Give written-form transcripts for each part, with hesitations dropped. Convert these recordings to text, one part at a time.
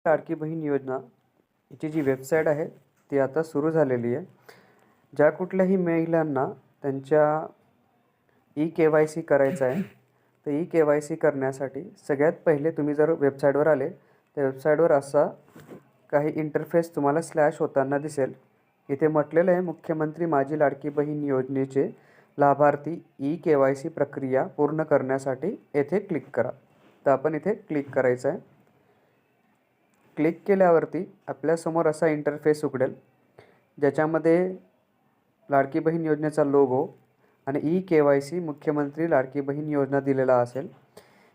लाडकी बहीण योजना हिची जी वेबसाईट आहे ती आता सुरू झालेली आहे. ज्या कुठल्याही महिलांना त्यांच्या ई-के-वाय-सी करायचं आहे, तर ई-के-वाय-सी करण्यासाठी सगळ्यात पहिले तुम्ही जर वेबसाईटवर आले, त्या वेबसाईटवर असा काही इंटरफेस तुम्हाला स्लॅश होताना दिसेल. इथे म्हटलेलं आहे, मुख्यमंत्री माझी लाडकी बहीण योजनेचे लाभार्थी ई-के-वाय-सी प्रक्रिया पूर्ण करण्यासाठी येथे क्लिक करा. तर आपण इथे क्लिक करायचं आहे. क्लिक केल्यावरती आपल्यासमोर असा इंटरफेस उघडेल, ज्याच्यामध्ये लाडकी बहीण योजनेचा लोगो आणि ई-के-वाय-सी मुख्यमंत्री लाडकी बहीण योजना दिलेला असेल.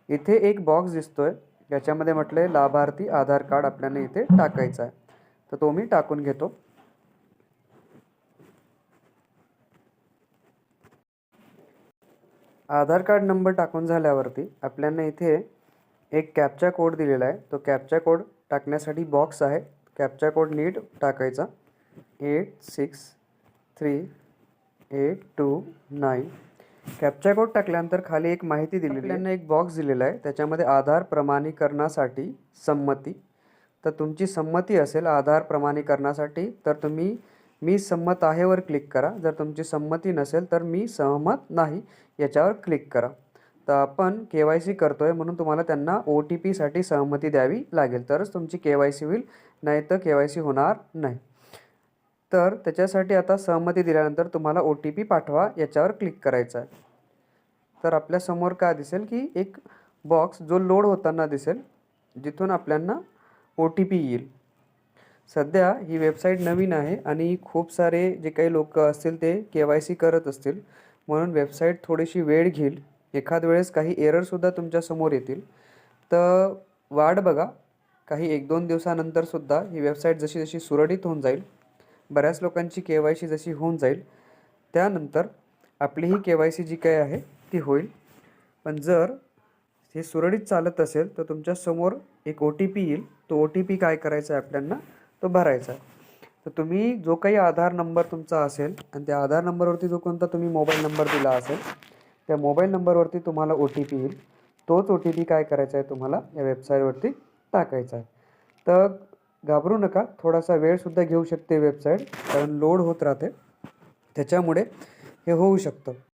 इथे एक बॉक्स दिसतोय, ज्याच्यामध्ये म्हटलं आहे लाभार्थी आधार कार्ड आपल्याला इथे टाकायचं आहे. तर तो मी टाकून घेतो. आधार कार्ड नंबर टाकून झाल्यावरती आपल्याला इथे एक कॅप्चा कोड दिलेला आहे. तो कॅप्चा कोड टाकण्यासाठी बॉक्स आहे. कॅप्चा कोड नीट टाकायचा 863829. कॅप्चा कोड टाकल्यानंतर खाली एक माहिती दिलेली आहे. एक बॉक्स दिलेला आहे, त्याच्यामध्ये आधार प्रमाणीकरणासाठी संमती. तर तुमची संमती असेल आधार प्रमाणीकरणासाठी तर तुम्ही मी सहमत आहे वर क्लिक करा. जर तुमची संमती नसेल तर मी सहमत नाही याच्यावर क्लिक करा. तर आपण के-वाय-सी करतोय म्हणून तुम्हाला त्यांना OTPसाठी सहमती द्यावी लागेल, तरच तुमची के-वाय-सी होईल, नाही तर के-वाय-सी होणार नाही. तर त्याच्यासाठी आता सहमती दिल्यानंतर तुम्हाला OTP पाठवा याच्यावर क्लिक करायचं आहे. तर आपल्यासमोर काय दिसेल की एक बॉक्स जो लोड होताना दिसेल, जिथून आपल्याला OTP येईल. सध्या ही वेबसाईट नवीन आहे आणि खूप सारे जे काही लोक असतील ते के-वाय-सी करत असतील, म्हणून वेबसाईट थोडीशी वेळ घेईल. एखाद वेळेस काही एररसुद्धा तुमच्यासमोर येतील. तर वाट बघा. काही 1-2 दिवसानंतरसुद्धा ही वेबसाईट जशी जशी सुरळीत होऊन जाईल, बऱ्याच लोकांची के-वाय-सी जशी होऊन जाईल, त्यानंतर आपली ही के-वाय-सी जी काही आहे ती होईल. पण जर हे सुरळीत चालत असेल तर तुमच्यासमोर एक OTP येईल. तो OTP काय करायचा आहे आपल्याला, तो भरायचा आहे. तर तुम्ही जो काही आधार नंबर तुमचा असेल आणि त्या आधार नंबरवरती जो कोणता तुम्ही मोबाईल नंबर दिला असेल, त्या मोबाईल नंबरवरती तुम्हाला OTP येईल. तोच OTP काय करायचा आहे तुम्हाला या वेबसाईटवरती टाकायचा आहे. तर घाबरू नका, थोडासा वेळसुद्धा घेऊ शकते वेबसाईट, कारण लोड होत राहते, त्याच्यामुळे हे होऊ शकतं.